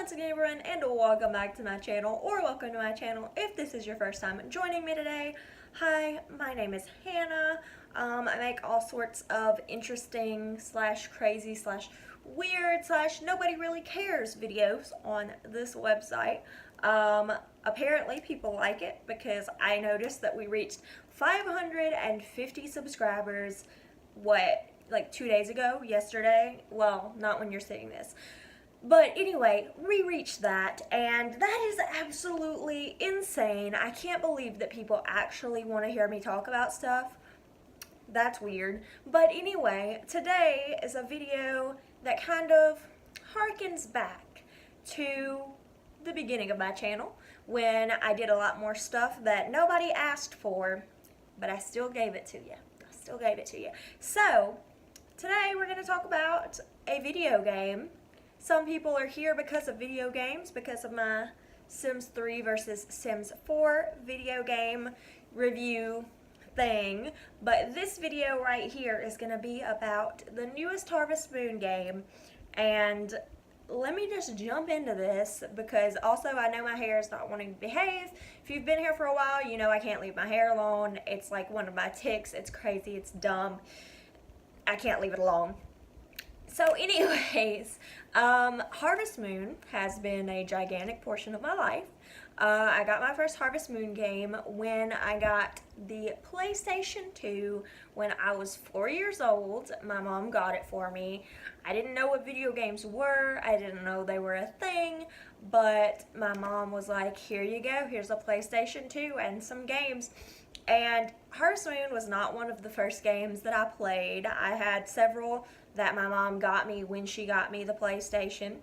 once again everyone, and welcome back to my channel, or welcome to my channel if this is your first time joining me today. Hi, my name is Hannah. I make all sorts of interesting slash crazy slash weird slash nobody really cares videos on this website. Apparently people like it because I noticed that we reached 550 subscribers, like 2 days ago, yesterday? Well, not when you're seeing this. But anyway, we reached that, and that is absolutely insane. I can't believe that people actually want to hear me talk about stuff. That's weird. But anyway, today is a video that kind of harkens back to the beginning of my channel when I did a lot more stuff that nobody asked for, but I still gave it to you. So, today we're going to talk about a video game. Some people are here because of video games, because of my Sims 3 versus Sims 4 video game review thing. But this video right here is going to be about the newest Harvest Moon game. And let me just jump into this because also I know my hair is not wanting to behave. If you've been here for a while, you know I can't leave my hair alone. It's like one of my tics. It's crazy. It's dumb. I can't leave it alone. So anyways, Harvest Moon has been a gigantic portion of my life. I got my first Harvest Moon game when I got the PlayStation 2 when I was 4 years old. My mom got it for me. I didn't know what video games were. I didn't know they were a thing, but my mom was like, here you go, here's a PlayStation 2 and some games. And Harvest Moon was not one of the first games that I played. I had several that my mom got me when she got me the PlayStation.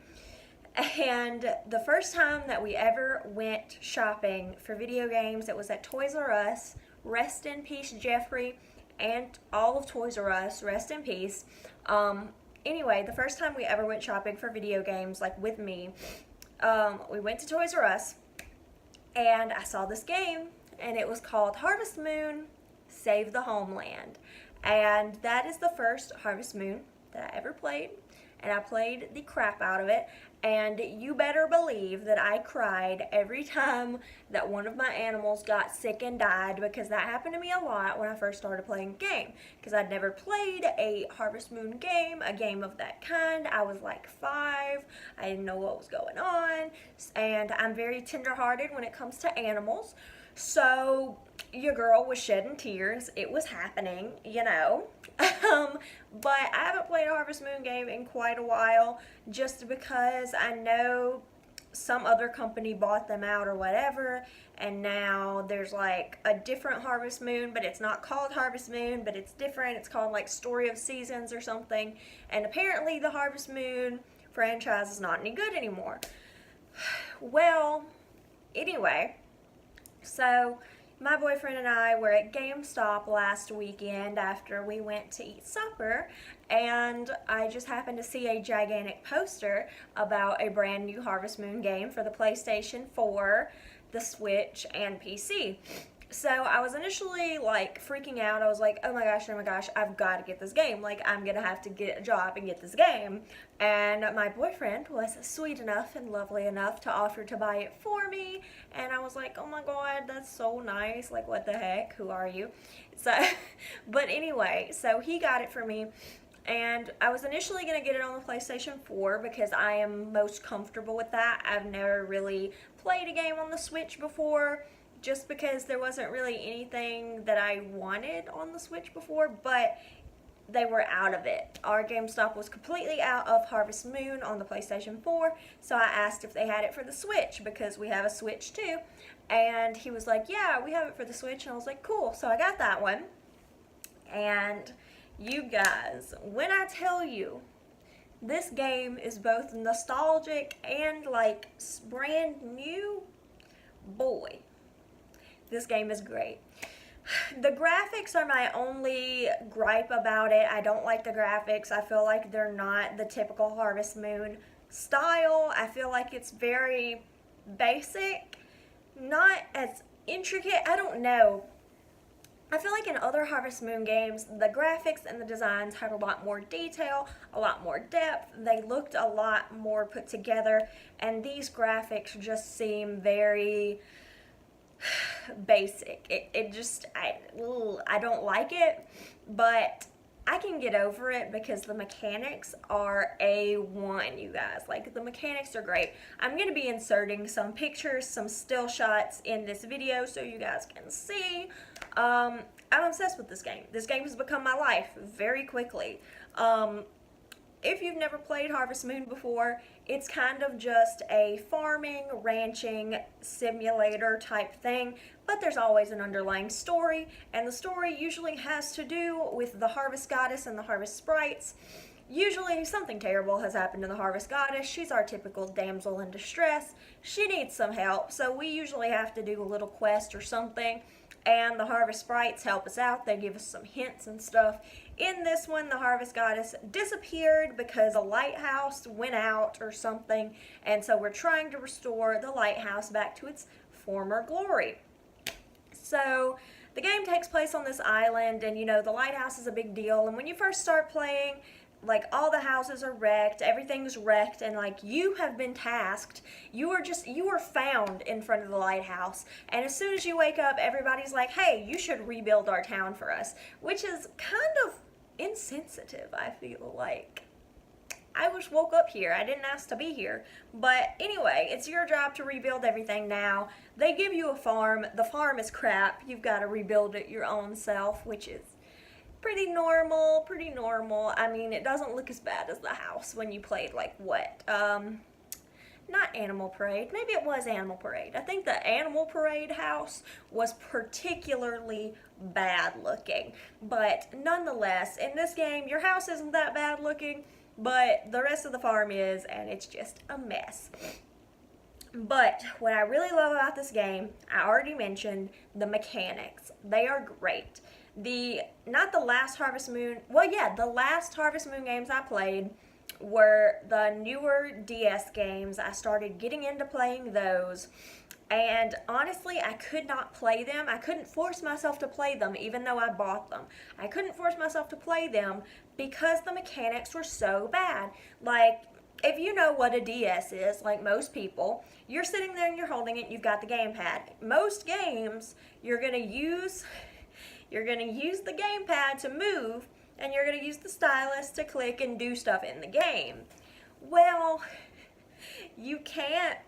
And the first time that we ever went shopping for video games, it was at Toys R Us. Rest in peace, Jeffrey, and all of Toys R Us. Rest in peace. Anyway, the first time we ever went shopping for video games, like with me, we went to Toys R Us, and I saw this game, and it was called Harvest Moon Save the Homeland. And that is the first Harvest Moon that I ever played, and I played the crap out of it, and you better believe that I cried every time that one of my animals got sick and died, because that happened to me a lot when I first started playing the game, because I'd never played a Harvest Moon game, a game of that kind. I was like 5, I didn't know what was going on, and I'm very tender-hearted when it comes to animals. So your girl was shedding tears. It was happening, you know. But I haven't played a Harvest Moon game in quite a while, just because I know some other company bought them out or whatever, and now there's like a different Harvest Moon, but it's not called Harvest Moon, but it's different. It's called like Story of Seasons or something, and apparently the Harvest Moon franchise is not any good anymore. Well, anyway, so my boyfriend and I were at GameStop last weekend after we went to eat supper, and I just happened to see a gigantic poster about a brand new Harvest Moon game for the PlayStation 4, the Switch, and PC. So I was initially like freaking out. I was like, oh my gosh, I've got to get this game. Like, I'm going to have to get a job and get this game. And my boyfriend was sweet enough and lovely enough to offer to buy it for me. And I was like, oh my god, that's so nice. Like, what the heck? Who are you? So, but anyway, so he got it for me. And I was initially going to get it on the PlayStation 4 because I am most comfortable with that. I've never really played a game on the Switch before, just because there wasn't really anything that I wanted on the Switch before, but they were out of it. Our GameStop was completely out of Harvest Moon on the PlayStation 4, so I asked if they had it for the Switch, because we have a Switch too, and he was like, yeah, we have it for the Switch, and I was like, cool, so I got that one. And you guys, when I tell you, this game is both nostalgic and like brand new, boy, this game is great. The graphics are my only gripe about it. I don't like the graphics. I feel like they're not the typical Harvest Moon style. I feel like it's very basic, not as intricate. I don't know. I feel like in other Harvest Moon games, the graphics and the designs had a lot more detail, a lot more depth. They looked a lot more put together, and these graphics just seem very basic. It just, I don't like it, but I can get over it because the mechanics are A1, you guys. Like, the mechanics are great. I'm going to be inserting some pictures, some still shots in this video so you guys can see. I'm obsessed with this game. This game has become my life very quickly. If you've never played Harvest Moon before, it's kind of just a farming, ranching simulator type thing, but there's always an underlying story, and the story usually has to do with the Harvest Goddess and the Harvest Sprites. Usually something terrible has happened to the Harvest Goddess. She's our typical damsel in distress. She needs some help, so we usually have to do a little quest or something, and the Harvest Sprites help us out. They give us some hints and stuff. In this one, the Harvest Goddess disappeared because a lighthouse went out or something, and so we're trying to restore the lighthouse back to its former glory. So the game takes place on this island, and you know, the lighthouse is a big deal, and when you first start playing, like, all the houses are wrecked, everything's wrecked, and like, you have been tasked, you are found in front of the lighthouse, and as soon as you wake up, everybody's like, hey, you should rebuild our town for us, which is kind of insensitive, I feel like. I just woke up here. I didn't ask to be here. But anyway, it's your job to rebuild everything now. They give you a farm. The farm is crap. You've got to rebuild it your own self, which is pretty normal, I mean, it doesn't look as bad as the house when you played, like, what? Not Animal Parade. Maybe it was Animal Parade. I think the Animal Parade house was particularly bad looking. But nonetheless, in this game, your house isn't that bad looking, but the rest of the farm is, and it's just a mess. But what I really love about this game, I already mentioned the mechanics. They are great. Not the last Harvest Moon, well, yeah, the last Harvest Moon games I played were the newer DS games. I started getting into playing those, and honestly, I could not play them. I couldn't force myself to play them, even though I bought them. I couldn't force myself to play them because the mechanics were so bad. Like, if you know what a DS is, like most people, you're sitting there and you're holding it, you've got the gamepad. Most games, you're going to use the gamepad to move, and you're going to use the stylus to click and do stuff in the game. Well, you can't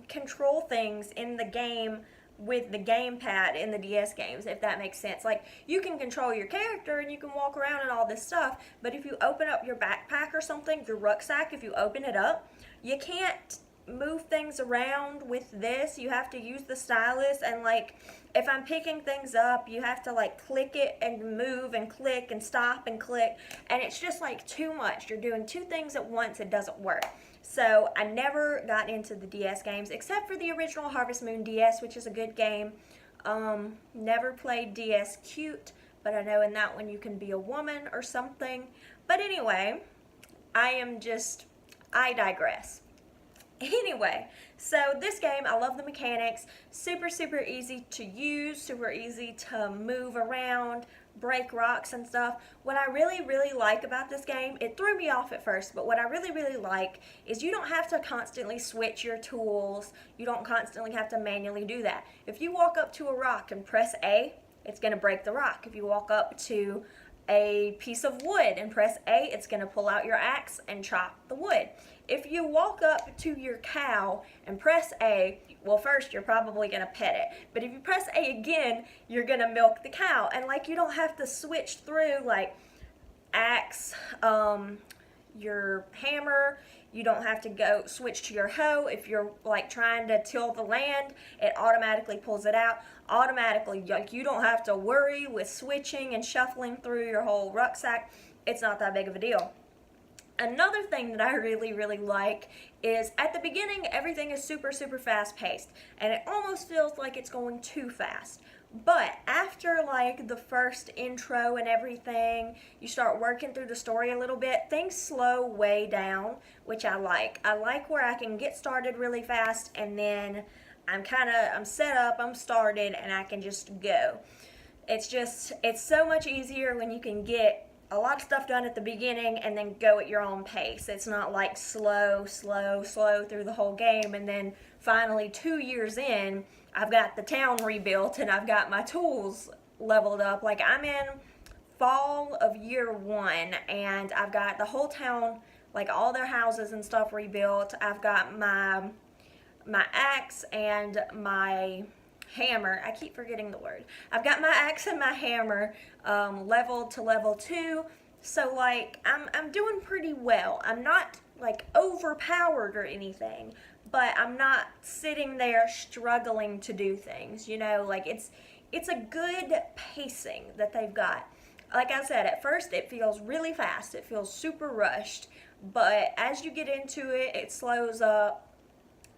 control things in the game with the gamepad in the DS games, if that makes sense. Like, you can control your character and you can walk around and all this stuff, but if you open up your backpack or something, your rucksack, if you open it up, you can't move things around with this. You have to use the stylus, and like, if I'm picking things up, you have to like click it and move and click and stop and click, and it's just like too much. You're doing two things at once. It doesn't work. So I never got into the DS games except for the original Harvest Moon DS, which is a good game. Never played DS Cute, but I know in that one you can be a woman or something. But anyway, I digress. Anyway, so this game, I love the mechanics. Super, super easy to use, super easy to move around, break rocks and stuff. What I really, really like about this game, it threw me off at first, but what I really, really like is you don't have to constantly switch your tools. You don't constantly have to manually do that. If you walk up to a rock and press A, it's going to break the rock. If you walk up to a piece of wood and press A, it's going to pull out your axe and chop the wood. If you walk up to your cow and press A, well, first you're probably going to pet it, but if you press A again, you're going to milk the cow, and like, you don't have to switch through like axe, your hammer. You don't have to go switch to your hoe. If you're like trying to till the land, it automatically pulls it out automatically. Like, you don't have to worry with switching and shuffling through your whole rucksack. It's not that big of a deal. Another thing that I really, really like is at the beginning, everything is super, super fast paced, and it almost feels like it's going too fast. But after like the first intro and everything, you start working through the story a little bit, things slow way down, which I like. I like where I can get started really fast and then I'm set up, I'm started, and I can just go. It's so much easier when you can get a lot of stuff done at the beginning and then go at your own pace. It's not like slow through the whole game, and then finally 2 years in, I've got the town rebuilt and I've got my tools leveled up. Like, I'm in fall of year 1 and I've got the whole town, like all their houses and stuff rebuilt. I've got my axe and my hammer. I keep forgetting the word. I've got my axe and my hammer leveled to level 2. So like I'm doing pretty well. I'm not like overpowered or anything, but I'm not sitting there struggling to do things. You know, like it's a good pacing that they've got. Like I said, at first it feels really fast. It feels super rushed, but as you get into it, it slows up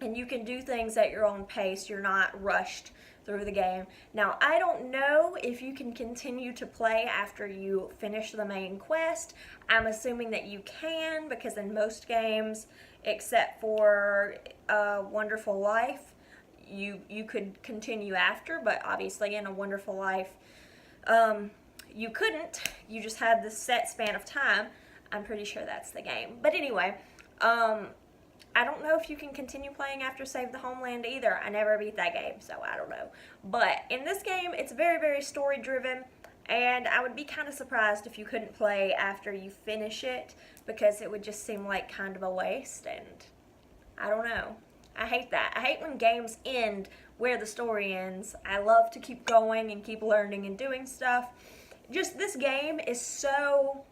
and you can do things at your own pace. You're not rushed through the game. Now, I don't know if you can continue to play after you finish the main quest. I'm assuming that you can, because in most games, except for Wonderful Life, you could continue after, but obviously in A Wonderful Life, you couldn't. You just had this set span of time. I'm pretty sure that's the game. But anyway, I don't know if you can continue playing after Save the Homeland either. I never beat that game, so I don't know. But in this game, it's very, very story-driven, and I would be kind of surprised if you couldn't play after you finish it, because it would just seem like kind of a waste, and I don't know. I hate that. I hate when games end where the story ends. I love to keep going and keep learning and doing stuff. Just this game is so...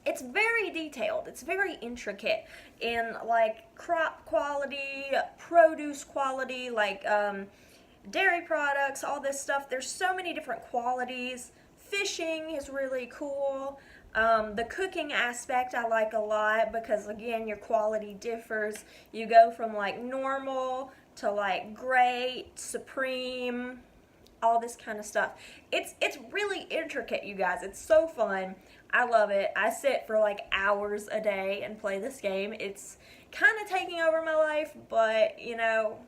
It's very detailed. It's very intricate in like crop quality, produce quality, like dairy products, all this stuff. There's so many different qualities. Fishing is really cool. The cooking aspect I like a lot, because again, your quality differs. You go from like normal to like great, supreme, all this kind of stuff. It's really intricate, you guys. It's so fun. I love it. I sit for like hours a day and play this game. It's kind of taking over my life, but you know,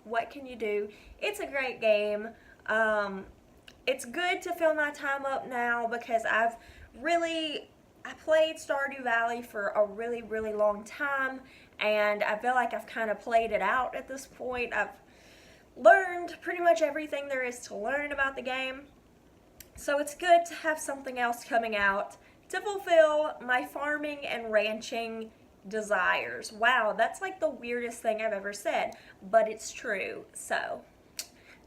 what can you do? It's a great game. It's good to fill my time up now, because I played Stardew Valley for a really, really long time, and I feel like I've kind of played it out at this point. I've learned pretty much everything there is to learn about the game. So it's good to have something else coming out to fulfill my farming and ranching desires. Wow, that's like the weirdest thing I've ever said, but it's true. So,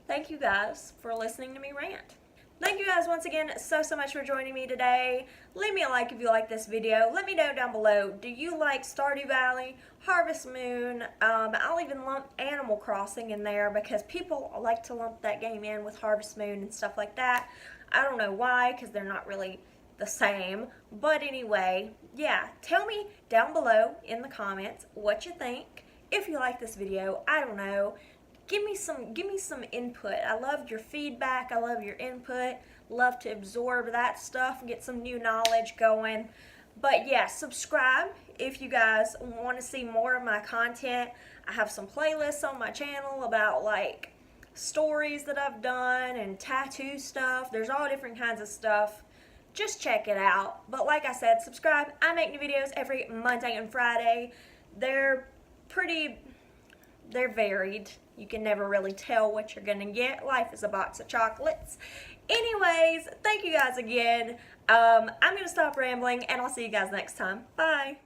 thank you guys for listening to me rant. Thank you guys once again so much for joining me today. Leave me a like if you like this video. Let me know down below, do you like Stardew Valley, Harvest Moon? I'll even lump Animal Crossing in there, because people like to lump that game in with Harvest Moon and stuff like that. I don't know why, because they're not really the same. But anyway, yeah, tell me down below in the comments what you think. If you like this video, I don't know. Give me some input. I love your feedback. I love your input. Love to absorb that stuff and get some new knowledge going. But yeah, subscribe if you guys want to see more of my content. I have some playlists on my channel about like stories that I've done and tattoo stuff. There's all different kinds of stuff. Just check it out. But like I said, subscribe. I make new videos every Monday and Friday. They're varied. You can never really tell what you're gonna get. Life is a box of chocolates. Anyways, thank you guys again. I'm gonna stop rambling, and I'll see you guys next time. Bye.